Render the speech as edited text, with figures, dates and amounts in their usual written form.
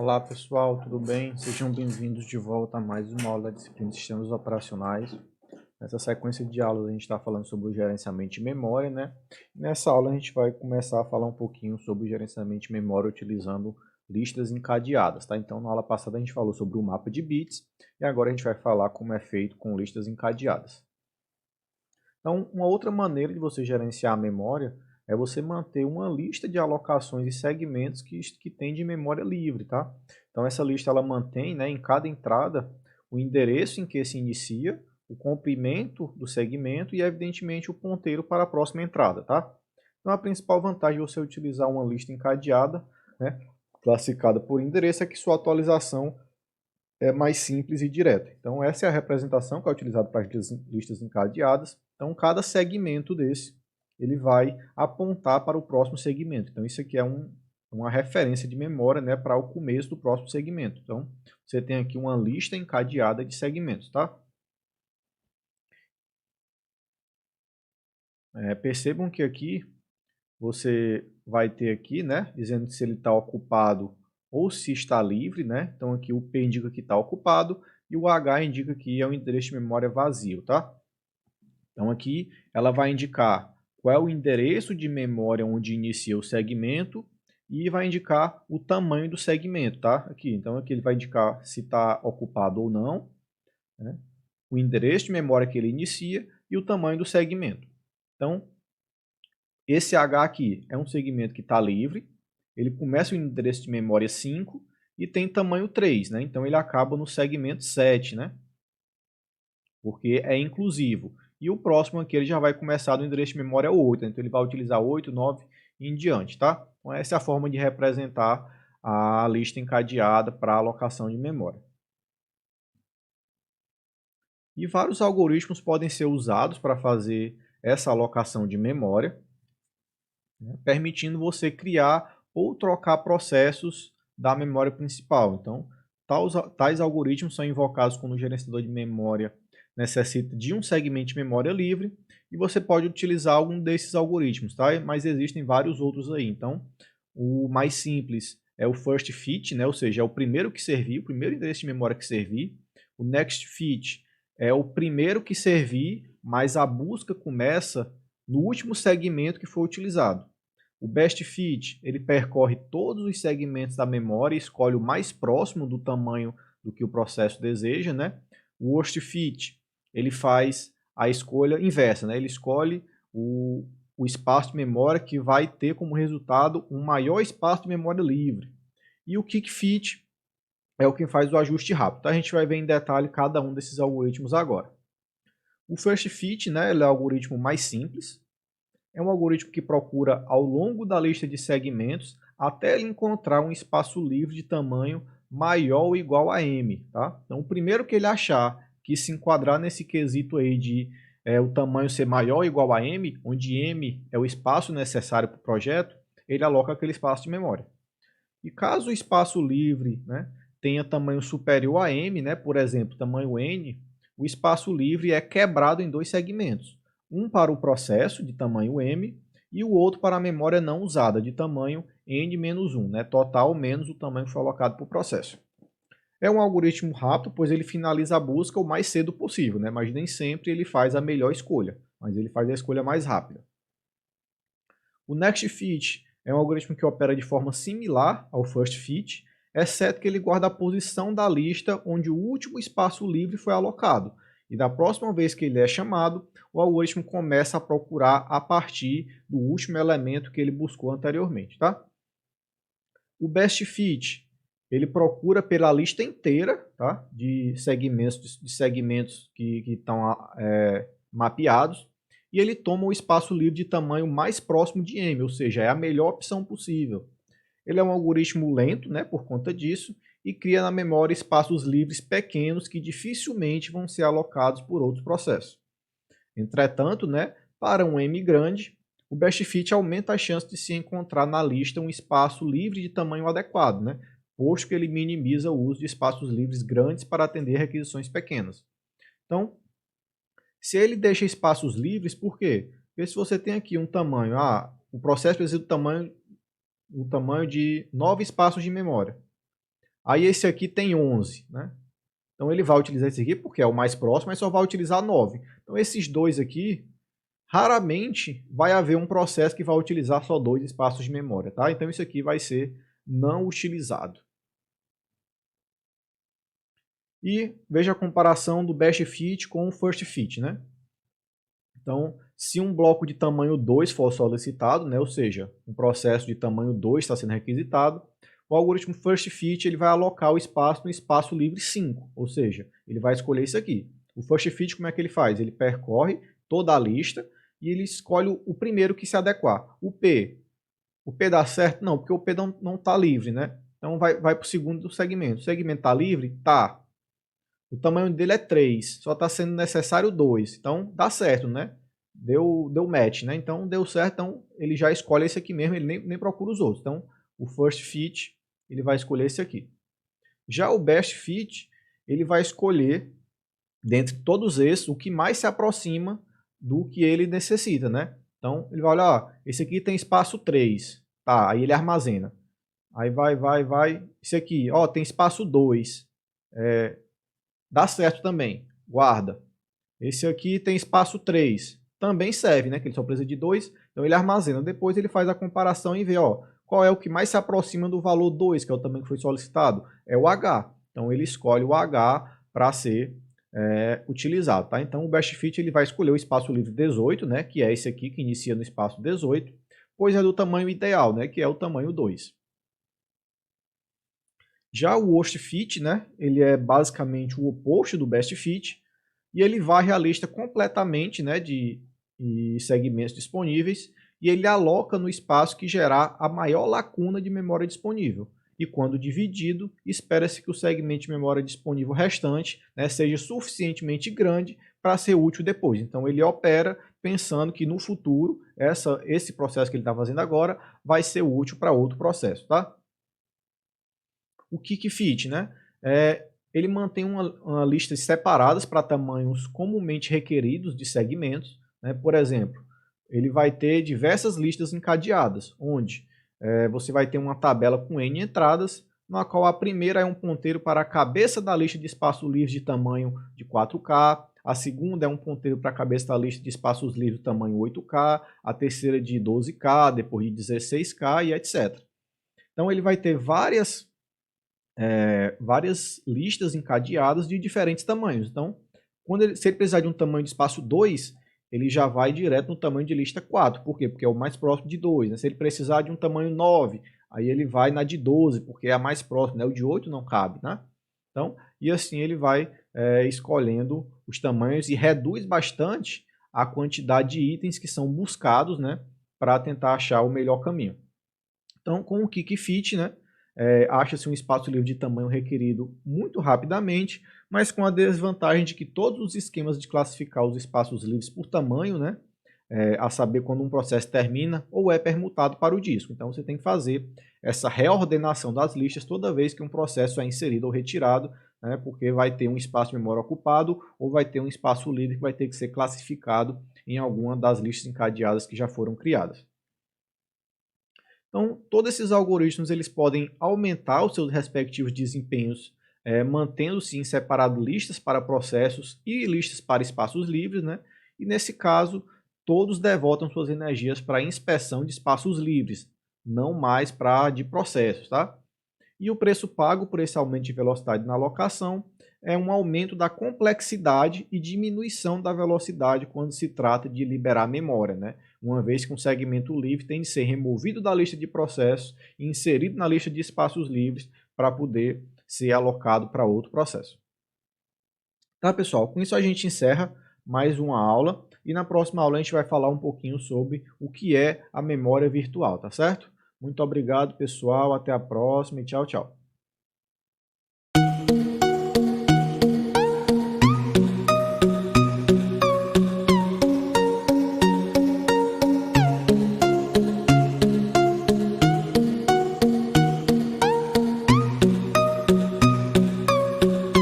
Olá pessoal, tudo bem? Sejam bem-vindos de volta a mais uma aula da disciplina de Sistemas Operacionais. Nessa sequência de aulas a gente está falando sobre o gerenciamento de memória, né? Nessa aula a gente vai começar a falar um pouquinho sobre o gerenciamento de memória utilizando listas encadeadas, tá? Então na aula passada a gente falou sobre o mapa de bits e agora a gente vai falar como é feito com listas encadeadas. Então, uma outra maneira de você gerenciar a memória é você manter uma lista de alocações e segmentos que tem de memória livre, tá? Então, essa lista ela mantém, né, em cada entrada o endereço em que se inicia, o comprimento do segmento e, evidentemente, o ponteiro para a próxima entrada, tá? Então, a principal vantagem de você utilizar uma lista encadeada, né, classificada por endereço, é que sua atualização é mais simples e direta. Então, essa é a representação que é utilizada para as listas encadeadas. Então, cada segmento desse, ele vai apontar para o próximo segmento. Então, isso aqui é uma referência de memória, né, para o começo do próximo segmento. Então, você tem aqui uma lista encadeada de segmentos, tá? Percebam que aqui você vai ter aqui, né, dizendo se ele está ocupado ou se está livre, né? Então aqui o P indica que está ocupado e o H indica que é um endereço de memória vazio, tá? Então aqui ela vai indicar qual é o endereço de memória onde inicia o segmento e vai indicar o tamanho do segmento, tá? Então aqui ele vai indicar se está ocupado ou não, né? O endereço de memória que ele inicia e o tamanho do segmento. Então, esse H aqui é um segmento que está livre, ele começa o endereço de memória 5 e tem tamanho 3, né? Então ele acaba no segmento 7, né? Porque é inclusivo. E o próximo aqui ele já vai começar no endereço de memória 8, né? Então ele vai utilizar 8, 9 e em diante, tá? Então essa é a forma de representar a lista encadeada para alocação de memória. E vários algoritmos podem ser usados para fazer essa alocação de memória, né, permitindo você criar ou trocar processos da memória principal. Então, tais algoritmos são invocados quando o gerenciador de memória necessita de um segmento de memória livre e você pode utilizar algum desses algoritmos, tá? Mas existem vários outros aí. Então, o mais simples é o first fit, né? Ou seja, é o primeiro que servir, o primeiro endereço de memória que servir. O next fit é o primeiro que servir, mas a busca começa no último segmento que foi utilizado. O best fit, ele percorre todos os segmentos da memória e escolhe o mais próximo do tamanho do que o processo deseja, né? O worst fit, ele faz a escolha inversa, né? Ele escolhe o espaço de memória que vai ter como resultado um maior espaço de memória livre. E o kick fit é o que faz o ajuste rápido. A gente vai ver em detalhe cada um desses algoritmos agora. O first fit, né, ele é o algoritmo mais simples. É um algoritmo que procura ao longo da lista de segmentos até ele encontrar um espaço livre de tamanho maior ou igual a m. Tá? Então, o primeiro que ele achar que se enquadrar nesse quesito aí de o tamanho ser maior ou igual a m, onde m é o espaço necessário para o projeto, ele aloca aquele espaço de memória. E caso o espaço livre, né, tenha tamanho superior a m, né, por exemplo, tamanho n, o espaço livre é quebrado em dois segmentos. Um para o processo, de tamanho m, e o outro para a memória não usada, de tamanho n-1, né, total menos o tamanho que foi alocado para o processo. É um algoritmo rápido, pois ele finaliza a busca o mais cedo possível, né, mas nem sempre ele faz a melhor escolha, mas ele faz a escolha mais rápida. O Next Fit é um algoritmo que opera de forma similar ao First Fit, exceto que ele guarda a posição da lista onde o último espaço livre foi alocado. E da próxima vez que ele é chamado, o algoritmo começa a procurar a partir do último elemento que ele buscou anteriormente. Tá? O Best Fit, ele procura pela lista inteira, tá? de segmentos que estão mapeados, e ele toma o espaço livre de tamanho mais próximo de m, ou seja, é a melhor opção possível. Ele é um algoritmo lento, né, por conta disso, e cria na memória espaços livres pequenos que dificilmente vão ser alocados por outros processos. Entretanto, né, para um m grande, o best fit aumenta a chance de se encontrar na lista um espaço livre de tamanho adequado, né, posto que ele minimiza o uso de espaços livres grandes para atender requisições pequenas. Então, se ele deixa espaços livres, por quê? Porque se você tem aqui um tamanho, o processo precisa do tamanho de 9 espaços de memória. Aí esse aqui tem 11, né? Então ele vai utilizar esse aqui porque é o mais próximo, mas só vai utilizar 9. Então esses dois aqui, raramente vai haver um processo que vai utilizar só 2 espaços de memória, tá? Então isso aqui vai ser não utilizado. E veja a comparação do best fit com o first fit, né? Então, se um bloco de tamanho 2 for solicitado, né, ou seja, um processo de tamanho 2 está sendo requisitado, o algoritmo first fit ele vai alocar o espaço no espaço livre 5, ou seja, ele vai escolher isso aqui. O first fit, como é que ele faz? Ele percorre toda a lista e ele escolhe o primeiro que se adequar. O P dá certo? Não, porque o P não está livre, né? Então vai para o segundo segmento. O segmento está livre? Tá. O tamanho dele é 3, só está sendo necessário 2. Então dá certo, né? Deu match, né? Então deu certo, então ele já escolhe esse aqui mesmo, ele nem procura os outros. Então o first fit, ele vai escolher esse aqui. Já o best fit, ele vai escolher, dentre todos esses, o que mais se aproxima do que ele necessita, né? Então ele vai olhar, ó, esse aqui tem espaço 3, tá? Aí ele armazena. Aí vai. Esse aqui, ó, tem espaço 2. Dá certo também, guarda. Esse aqui tem espaço 3, também serve, né? Que ele só precisa de 2, então ele armazena. Depois ele faz a comparação e vê, ó, qual é o que mais se aproxima do valor 2, que é o tamanho que foi solicitado. É o H. Então ele escolhe o H para ser utilizado, tá? Então o best fit ele vai escolher o espaço livre 18, né? Que é esse aqui que inicia no espaço 18, pois é do tamanho ideal, né? Que é o tamanho 2. Já o worst fit, né, ele é basicamente o oposto do best fit e ele varre a lista completamente, né, de segmentos disponíveis e ele aloca no espaço que gerar a maior lacuna de memória disponível. E quando dividido, espera-se que o segmento de memória disponível restante, né, seja suficientemente grande para ser útil depois. Então ele opera pensando que no futuro esse processo que ele está fazendo agora vai ser útil para outro processo, tá? O Kikfit, né? Ele mantém uma lista separadas para tamanhos comumente requeridos de segmentos, né? Por exemplo, ele vai ter diversas listas encadeadas, onde você vai ter uma tabela com N entradas, na qual a primeira é um ponteiro para a cabeça da lista de espaços livres de tamanho de 4K, a segunda é um ponteiro para a cabeça da lista de espaços livres de tamanho 8K, a terceira de 12K, depois de 16K e etc. Então ele vai ter várias listas encadeadas de diferentes tamanhos. Então, se ele precisar de um tamanho de espaço 2, ele já vai direto no tamanho de lista 4. Por quê? Porque é o mais próximo de 2. Né? Se ele precisar de um tamanho 9, aí ele vai na de 12, porque é a mais próxima. Né? O de 8 não cabe. Né? Então, e assim ele vai escolhendo os tamanhos e reduz bastante a quantidade de itens que são buscados, né, para tentar achar o melhor caminho. Então, com o Kikfit, né, acha-se um espaço livre de tamanho requerido muito rapidamente, mas com a desvantagem de que todos os esquemas de classificar os espaços livres por tamanho, né, a saber quando um processo termina ou é permutado para o disco. Então você tem que fazer essa reordenação das listas toda vez que um processo é inserido ou retirado, né, porque vai ter um espaço de memória ocupado ou vai ter um espaço livre que vai ter que ser classificado em alguma das listas encadeadas que já foram criadas. Então, todos esses algoritmos eles podem aumentar os seus respectivos desempenhos, mantendo-se em separado listas para processos e listas para espaços livres, né? E nesse caso, todos devotam suas energias para a inspeção de espaços livres, não mais para de processos, tá? E o preço pago por esse aumento de velocidade na alocação é um aumento da complexidade e diminuição da velocidade quando se trata de liberar memória, né? Uma vez que um segmento livre tem de ser removido da lista de processos e inserido na lista de espaços livres para poder ser alocado para outro processo. Tá, pessoal? Com isso a gente encerra mais uma aula e na próxima aula a gente vai falar um pouquinho sobre o que é a memória virtual, tá certo? Muito obrigado, pessoal. Até a próxima e tchau, tchau.